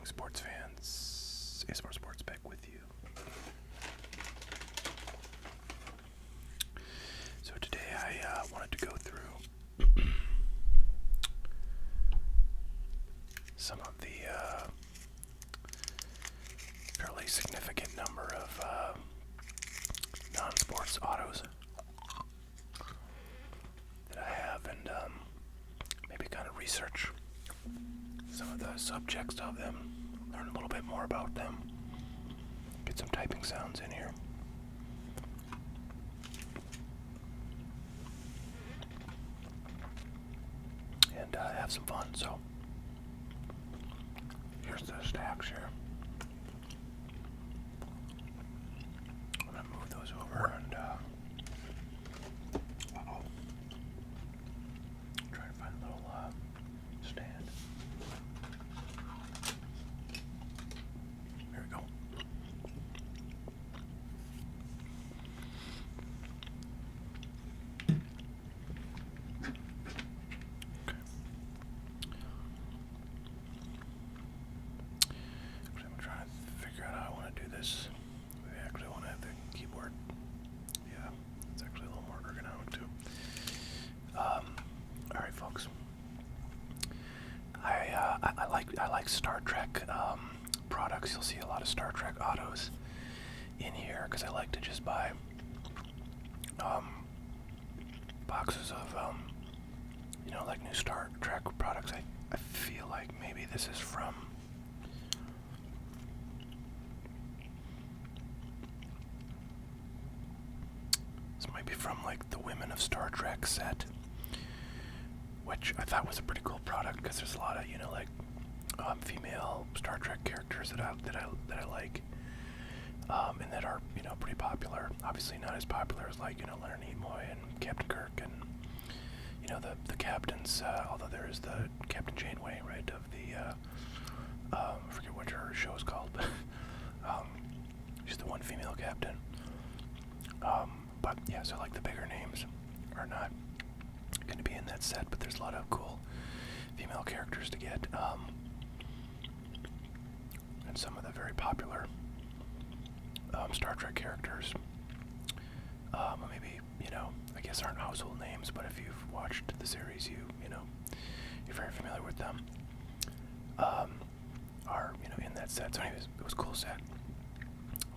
morning, sports fans. ASMR Sports back with you. So today I wanted to go through some of the fairly significant number of non-sports autos that I have, and maybe kind of research some of the subjects of them, learn a little bit more about them, get some typing sounds in here. And have some fun. So here's the stacks here. I'm gonna move those over and try to find a little stand. There we go. I'm trying to figure out how I want to do this. I actually want to have the keyboard. Yeah, it's actually a little more ergonomic too. All right, folks. I like Star Trek products. You'll see a lot of Star Trek autos in here because I like to just buy boxes of like new Star Trek products. I feel like maybe this is from like the Women of Star Trek set, which I thought was a pretty cool product because there's a lot of female Star Trek characters that I like, and that are pretty popular. Obviously not as popular as like Leonard Nimoy and Captain Kirk and the captains. Although there is the Captain Janeway, right, of the I forget what her show is called, but she's the one female captain. But yeah, so like the bigger names are not going to be in that set, but there's a lot of cool female characters to get, and some of the very popular Star Trek characters. Maybe I guess aren't household names, but if you've watched the series, you're very familiar with them. Are in that set. So anyways, it was a cool set.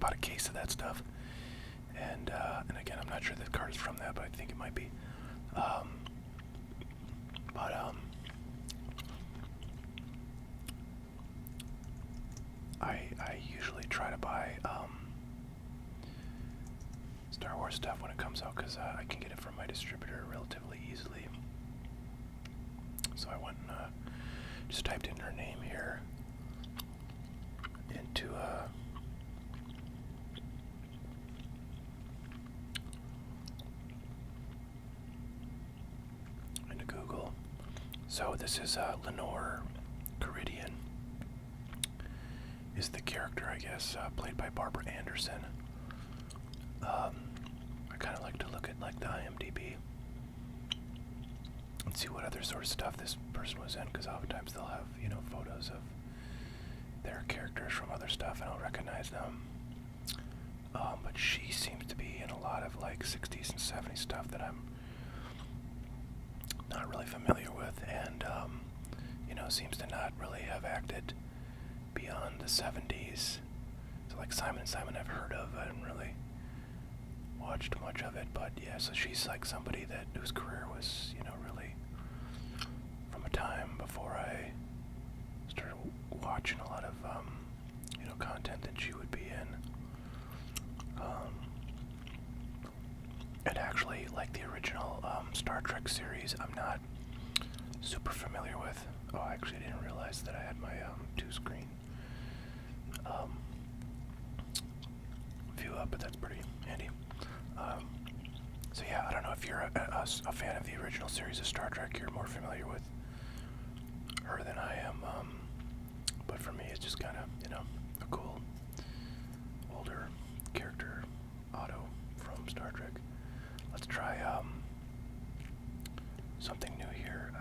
Bought a case of that stuff. And again, I'm not sure that card is from that, but I think it might be. I usually try to buy Star Wars stuff when it comes out because I can get it from my distributor relatively easily. So I went and just typed in her name here into Google. So this is Lenore Caridian is the character, I guess, played by Barbara Anderson. I kind of like to look at like the IMDb and see what other sort of stuff this person was in, because oftentimes they'll have photos of their characters from other stuff and I'll recognize them. But she seems to be in a lot of like 60s and 70s stuff that I'm not really familiar with, and seems to not really have acted beyond the 70s. So like Simon & Simon I've heard of, I haven't really watched much of it, but yeah, so she's like somebody whose career was really from a time before I started watching a lot of content that she would be in. And actually, like the original Star Trek series, I'm not super familiar with. Oh, actually, I didn't realize that I had my two-screen view up, but that's pretty handy. So yeah, I don't know if you're a fan of the original series of Star Trek. You're more familiar with her than I am. But for me, it's just kind of a cool older character auto from Star Trek. Let's try something new here.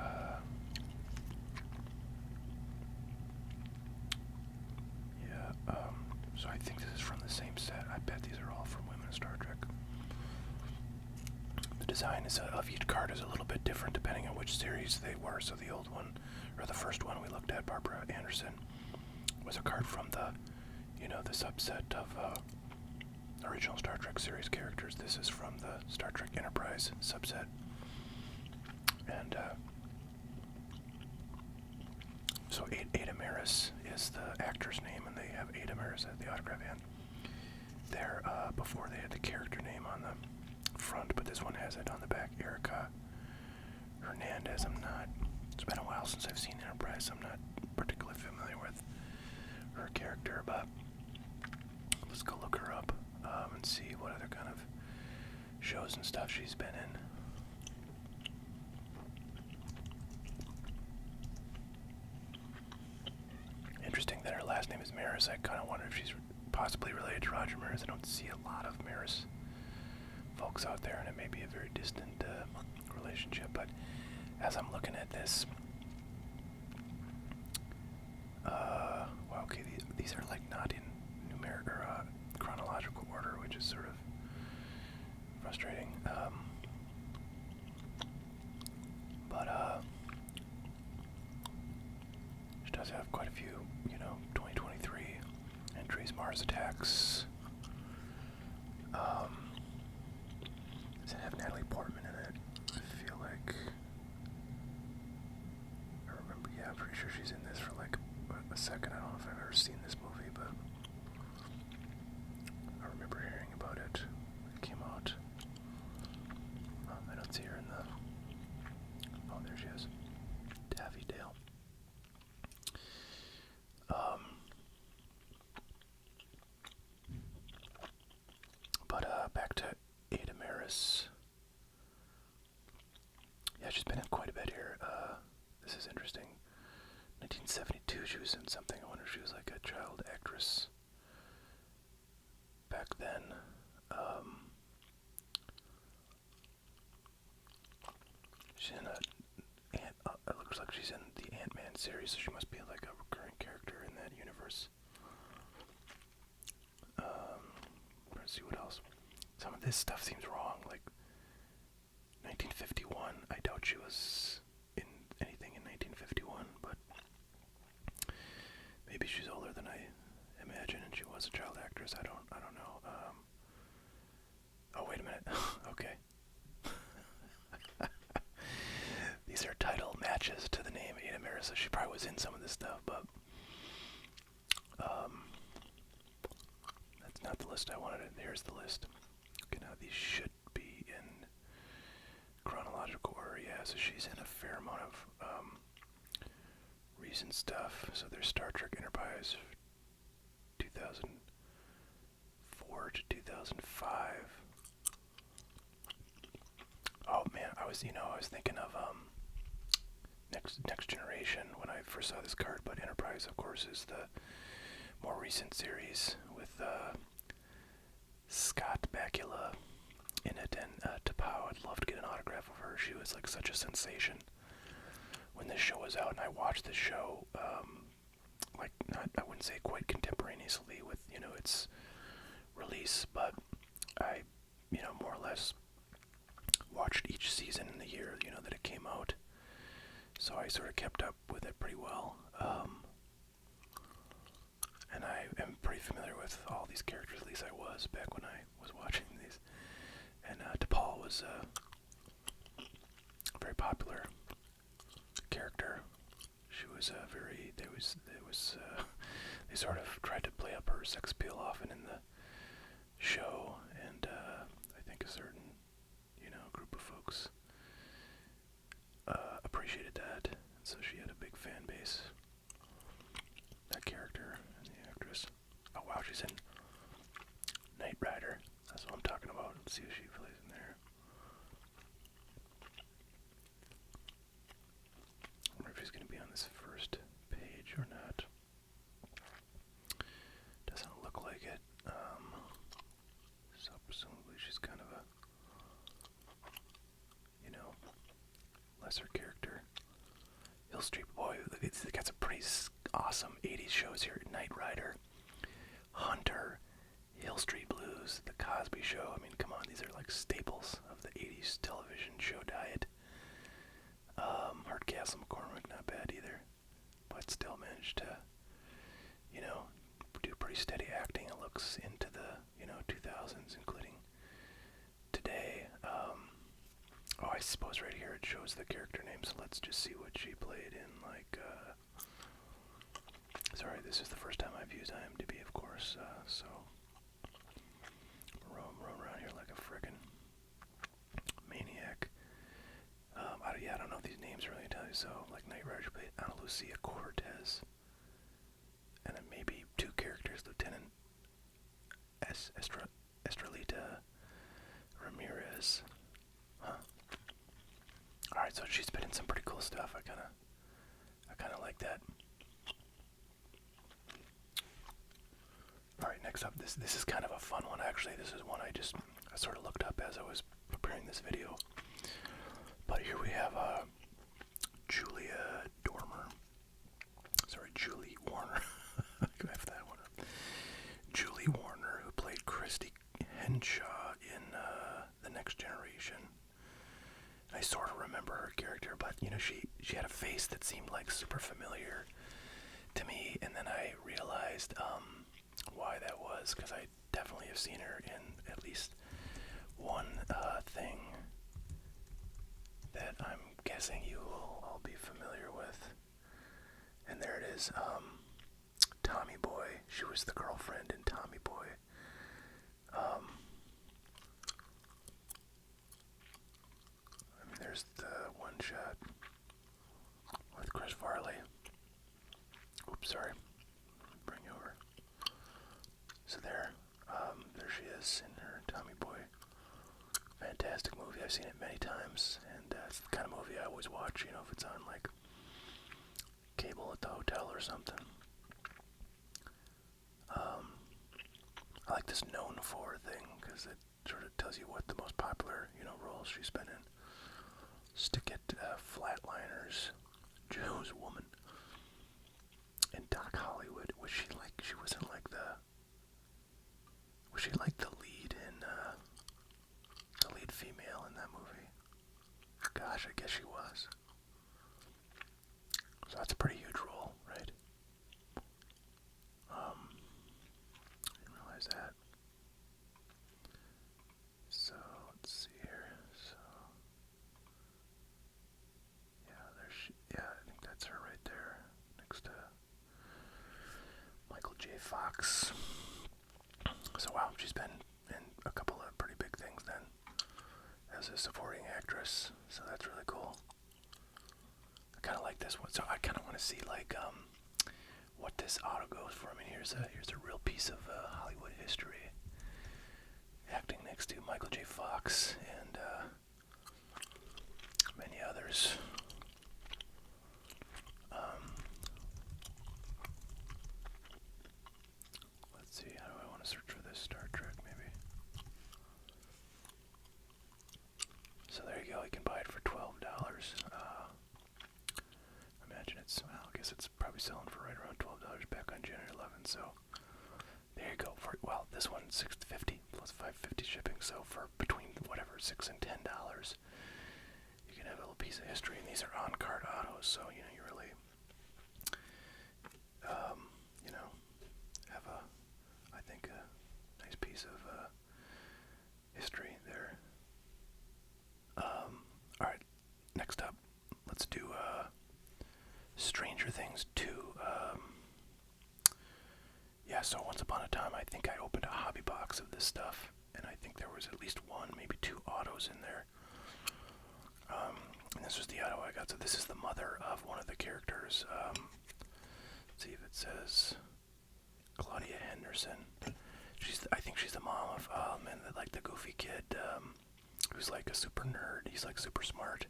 design of each card is a little bit different depending on which series they were. So the old one, or the first one we looked at, Barbara Anderson, was a card from the, the subset of original Star Trek series characters. This is from the Star Trek Enterprise subset. And so Ada Maris is the actor's name, and they have Ada Maris as the autograph hand. There, before they had the character name on the front, but this one has it on the back. Erica Hernandez. It's been a while since I've seen Enterprise. I'm not particularly familiar with her character, but let's go look her up and see what other kind of shows and stuff she's been in. Interesting that her last name is Maris. I kind of wonder if she's possibly related to Roger Maris. I don't see a lot of Maris folks out there, and it may be a very distant relationship. But as I'm looking at this, well, okay, these are like not in numeric or chronological order, which is sort of frustrating. But she does have quite a few, 2023 entries. Mars Attacks. Does it have Natalie Portman in it? I feel like I remember. Yeah, I'm pretty sure she's in this for like a second. I don't know if I've ever seen this movie, but I remember hearing about it. It came out. Oh, I don't see her in the. Oh, there she is. Daffy Dale. But back to Ada Maris. Yeah, she's been in quite a bit here. This is interesting. 1972, she was in something. I wonder if she was like a child actress back then. She's in it looks like she's in the Ant-Man series, so she must be like a recurring character in that universe. Let's see what else. Some of this stuff seems wrong, like 1951. I doubt she was in anything in 1951, but maybe she's older than I imagine, and she was a child actress. I don't know. Oh, wait a minute. Okay. These are title matches to the name Ada Maris, so she probably was in some of this stuff, but that's not the list I wanted. Here's the list. Okay, now these should be in chronological order. Yeah, so she's in a fair amount of recent stuff. So there's Star Trek Enterprise 2004 to 2005. Oh man, I was thinking of Next Generation when I first saw this card, but Enterprise, of course, is the more recent series with Scott Bakula in it, and T'Pau. I'd love to get an autograph of her. She was like such a sensation when this show was out, and I watched this show like I wouldn't say quite contemporaneously with its release, but I more or less watched each season in the year that it came out, so I sort of kept up with it pretty well. And I am pretty familiar with all these characters, at least I was back when I was watching these. And T'Pau was a very popular character. She was they sort of tried to play up her sex appeal often in the show, and I think a certain group of folks appreciated that, so she had a big fan base. That character and the actress. Oh wow, she's in Knight Rider. That's what I'm talking about. Let's see if she plays in there. I wonder if she's going to be on this first page or not. Doesn't look like it. So presumably she's kind of a lesser character. Hill Street Boy, it's got some pretty awesome 80s shows here. Knight Rider, Hunter, Hill Street Blues, The Cosby Show. I mean, come on, these are like staples of the 80s television. managed to, you know, do pretty steady acting. It looks into the, 2000s, including today. Oh, I suppose right here it shows the character name, so let's just see what she played in, like, sorry, this is the first time I've used IMDb, of course, so roam around here like a frickin' maniac. I don't know if these names really tell you, so, like, Knight Rider, she played Ana Lucia Cortez, and then maybe two characters, Lieutenant Estrelita Ramirez. Huh. Alright, so she's been in some pretty cool stuff. I kinda like that. Alright, next up, this is kind of a fun one actually. This is one I sort of looked up as I was preparing this video. But here we have Julie Warner. I have that one up. Julie Warner, who played Christy Henshaw in The Next Generation. I sort of remember her character, but she had a face that seemed like super familiar to me, and then I realized why that was, because I definitely have seen her in at least one thing that I'm guessing you will all be familiar with. And there it is, Tommy Boy. She was the girlfriend in Tommy Boy. There's the one shot with Chris Farley. Oops, sorry. Bring you over. So there she is in her Tommy Boy. Fantastic movie. I've seen it many times, and it's the kind of movie I always watch. If it's on like cable at the hotel or something. I like this known for thing because it sort of tells you what the most popular roles she's been in. Stick It, Flatliners, Joe's Woman, and Doc Hollywood. Was she like the lead in the lead female in that movie? Gosh, I guess she was. So that's a pretty huge role, right? Didn't realize that. So let's see here. So yeah, I think that's her right there, next to Michael J. Fox. So wow, she's been in a couple of pretty big things then, as a supporting actress. So that's really cool. I kind of like this one. So I kind of want to see like what this auto goes for. I mean, here's a real piece of Hollywood history. Acting next to Michael J. Fox and many others. Let's see, how do I want to search for this? Star Trek, maybe. So there you go, you can buy it for $12. Imagine I guess it's probably selling for right around $12 back on January 11th, so there you go. This one's $6.50 plus $5.50 shipping, so for between whatever, $6 and $10, you can have a little piece of history, and these are on-card autos, so you really have I think a nice piece of history there. Alright, next up, let's do Stranger Things 2. Yeah, so once upon a time, I think I opened a hobby box of this stuff, and I think there was at least one, maybe two autos in there. And this was the auto I got. So this is the mother of one of the characters. Let's see if it says Claudia Henderson. I think she's the mom of and like the goofy kid who's like a super nerd. He's like super smart.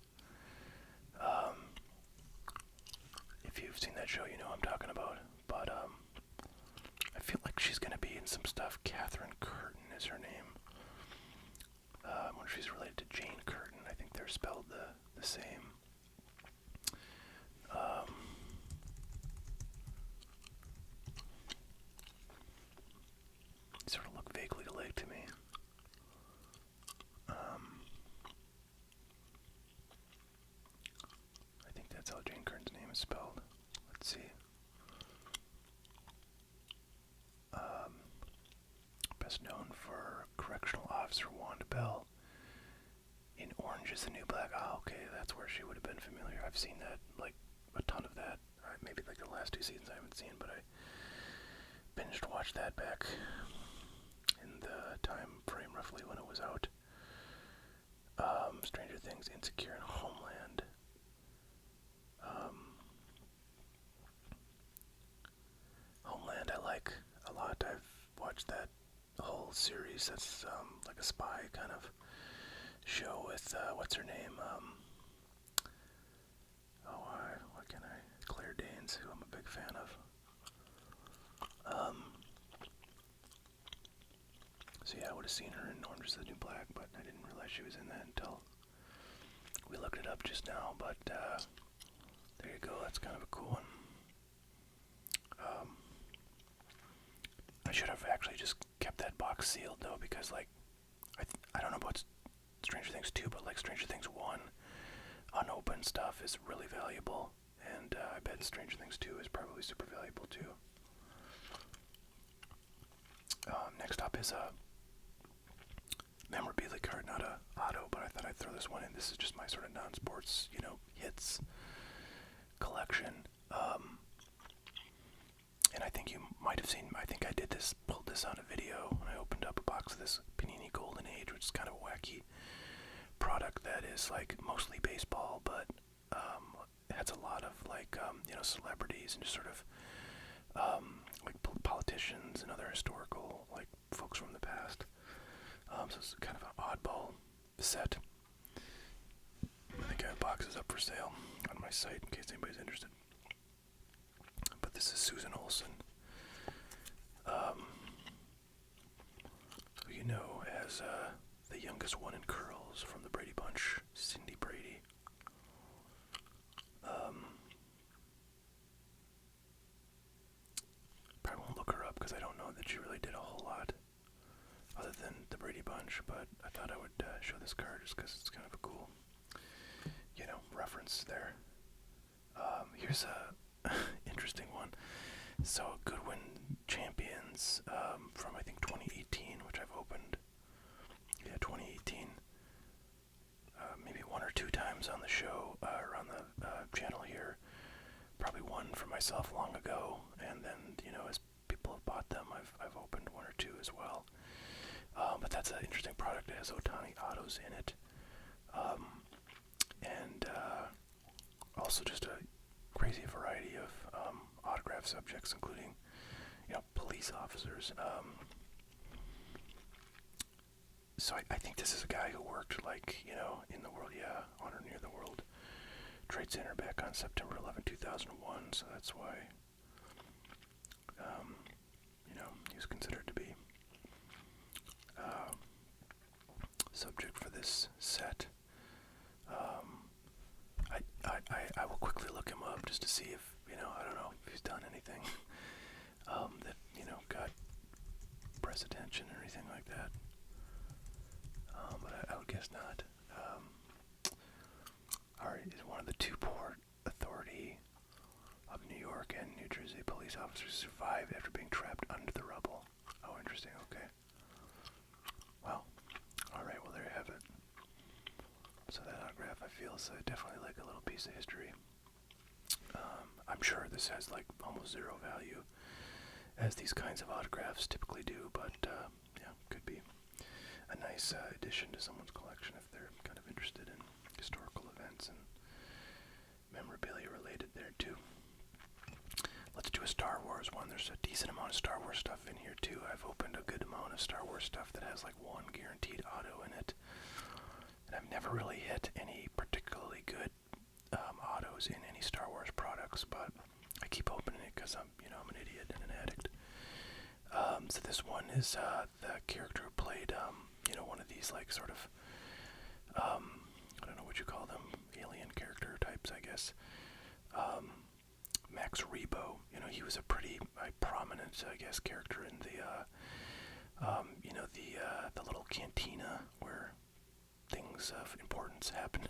If you've seen that show, you know what I'm talking about. But I feel like she's gonna be in some stuff. Catherine Curtin is her name. I wonder if she's related to Jane Curtin. I think they're spelled the same. Sort of look vaguely alike to me. I think that's how Jane Curtin's name is spelled. Let's see. Officer Wanda Bell in Orange is the New Black. Oh, okay, that's where she would have been familiar. I've seen that, like, a ton of that. Maybe like the last 2 seasons I haven't seen, but I binged watched that back in the time frame roughly when it was out. Stranger Things, Insecure, and Homeland. Homeland I like a lot. I've watched that whole series. That's like a spy kind of show with what's her name? Why can't I? Claire Danes, who I'm a big fan of. So yeah, I would have seen her in Orange is the New Black, but I didn't realize she was in that until we looked it up just now. But there you go. That's kind of a cool one. I should have actually just kept that box sealed though, because like I don't know about Stranger Things 2, but like Stranger Things 1 unopened stuff is really valuable, and I bet Stranger Things 2 is probably super valuable too. Next up is a memorabilia card, not a auto, but I thought I'd throw this one in. This is just my sort of non-sports, hits collection. And I think you might have seen, I think I pulled this on a video when I opened up a box of this Panini Golden Age, which is kind of a wacky product that is like mostly baseball, but has a lot of like, celebrities and just sort of like politicians and other historical like folks from the past. So it's kind of an oddball set. I think I have boxes up for sale on my site in case anybody's interested. But this is Susan Olsen, who you know as the youngest one in curls from the Brady Bunch, Cindy Brady. Probably won't look her up because I don't know that she really did a whole lot other than the Brady Bunch, but I thought I would show this card just because it's kind of a cool, reference there. Here's a interesting one. So Goodwin Champions from I think 2018, which I've opened. Yeah, 2018. Maybe 1 or 2 times on the show or on the channel here. Probably one for myself long ago, and then as people have bought them, I've opened 1 or 2 as well. But that's an interesting product. It has Otani autos in it, and also just a crazy variety of autograph subjects, including police officers. So I think this is a guy who worked like in the world, on or near the World Trade Center back on September 11, 2001. So that's why he was considered to be subject for this set. I will quickly look him up just to see if I don't know if he's done anything that got press attention or anything like that. But I would guess not. Alright, he's one of the 2 Port Authority of New York and New Jersey police officers survived after being trapped under the rubble. Oh, interesting. Okay. Well, alright, well there you have it. So that autograph, I feel, is definitely like a little piece of history. I'm sure this has like almost 0 value, as these kinds of autographs typically do, but yeah, could be a nice addition to someone's collection if they're kind of interested in historical events and memorabilia related there too. Let's do a Star Wars one. There's a decent amount of Star Wars stuff in here too. I've opened a good amount of Star Wars stuff that has like 1 guaranteed auto in it. And I've never really hit any particularly good autos in any Star Wars products, but I keep opening it because I'm an idiot and an addict. So this one is the character who played, one of these like sort of, I don't know what you call them, alien character types, I guess. Max Rebo, he was a pretty prominent, I guess, character in the, the little cantina where things of importance happen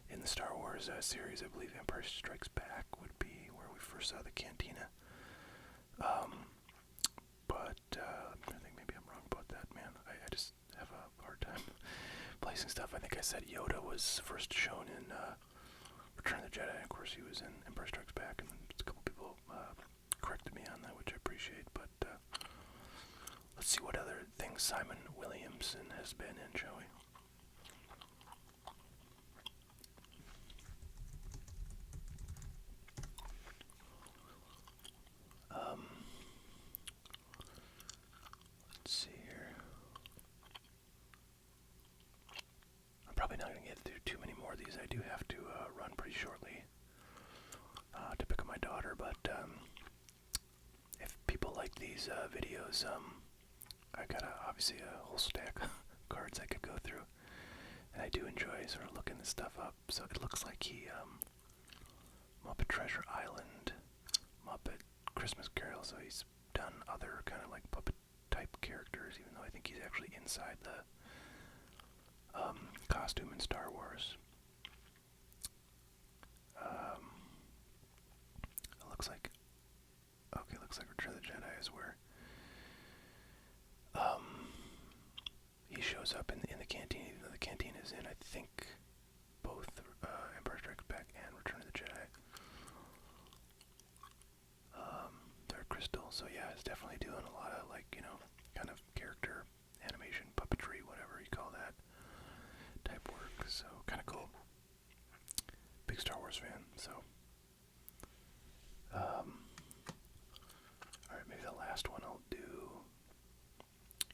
in the Star Wars series. I believe Empire Strikes Back would be where we first saw the cantina. But I think maybe I'm wrong about that, man. I just have a splicing stuff. I think I said Yoda was first shown in Return of the Jedi. Of course, he was in Empire Strikes Back, and a couple people corrected me on that, which I appreciate. But let's see what other things Simon Williamson has been in, shall we? Let's see here. I'm probably not going to get through too many more of these. I do have to run pretty shortly to pick up my daughter, but if people like these videos, I got obviously a whole stack of cards I could go through, and I do enjoy sort of looking this stuff up. So it looks like he Muppet Treasure Island, Muppet Christmas Carol, so he's done other kind of like puppet type characters, even though I think he's actually inside the costume in Star Wars. It looks like, okay, looks like Return of the Jedi is where he shows up in the canteen, even though the canteen is in, I think, both Empire Strikes Back and Return of the Jedi. Dark Crystal, so yeah, it's definitely doing a lot of, like, you know, kind of character animation, puppetry, whatever you call that type work, so kind of cool. Big Star Wars fan, so alright, maybe the last one I'll do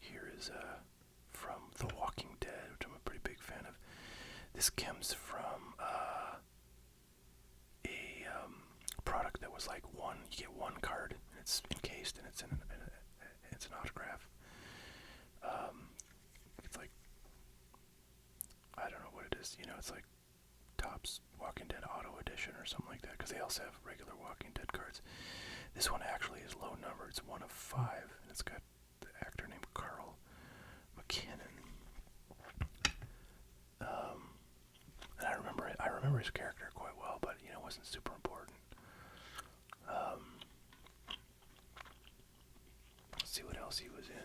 here is from The Walking Dead, which I'm a pretty big fan of. This comes from a product that was like you get one card, and it's encased, and it's it's an autograph. It's like, I don't know what it is, you know, it's like Topps Walking Dead Auto Edition or something like that, because they also have regular Walking Dead cards. This one actually is low number, it's 1 of 5, and it's got the actor named Carl McKinnon. And I remember his character quite well, but, you know, it wasn't super important. Let's see what else he was in.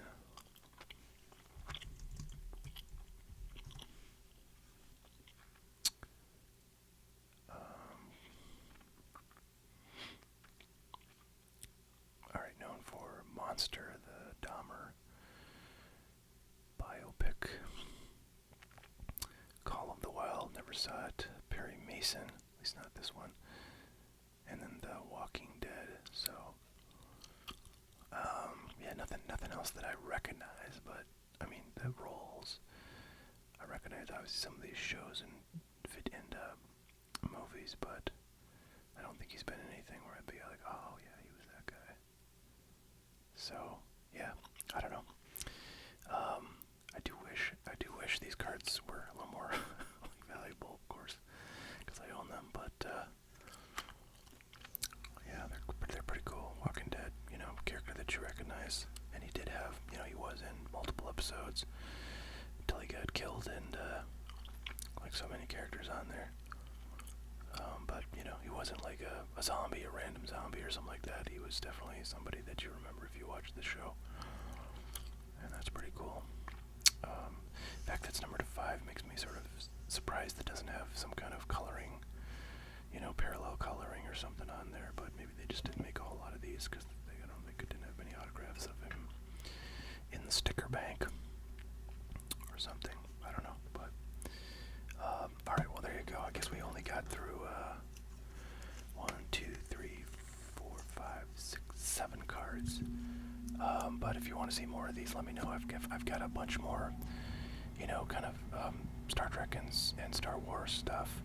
Alright, known for Monster, the Dahmer biopic. Call of the Wild, never saw it. Perry Mason, at least not this one. And then The Walking Dead, so yeah, nothing else that I recognize, but I mean the roles I recognize. Obviously some of these shows and movies, but I don't think he's been in anything where I'd be like, oh yeah, he was that guy. So yeah, I don't know. I do wish these cards were a little more valuable, of course, because I own them, but yeah, they're pretty cool. Walking Dead, you know, character that you recognize, and he did have, you know, he was in multiple episodes until he got killed, and like so many characters on there. But you know, he wasn't like a zombie, a random zombie or something like that. He was definitely somebody that you remember if you watched the show, and that's pretty cool. The fact that's numbered to 5 makes me sort of surprised it doesn't have some kind of coloring, you know, parallel coloring or something on there, but maybe they just didn't make a whole lot of these because they didn't have any autographs of him in the sticker bank or something. I don't know, but alright, well there you go. I guess we only got through 1, 2, 3, 4, 5, 6, 7 cards. But if you want to see more of these, let me know. I've got a bunch more, you know, kind of Star Trek and Star Wars stuff.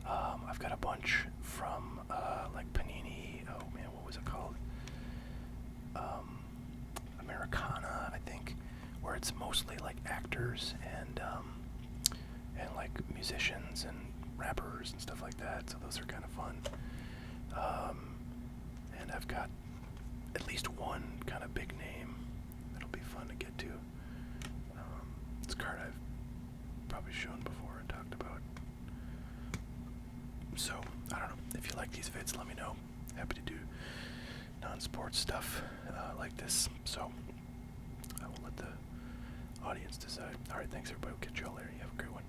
I've got a bunch from like Panini. Oh man, what was it called? Americana, I think, where it's mostly like actors and like musicians and rappers and stuff like that. So those are kind of fun. And I've got at least one kind of big name that'll be fun to get to. This card I've probably shown before and talked about. So, I don't know. If you like these vids, let me know. Happy to do non-sports stuff like this. So, audience decide. All right, thanks everybody. We'll catch y'all later. You have a great one.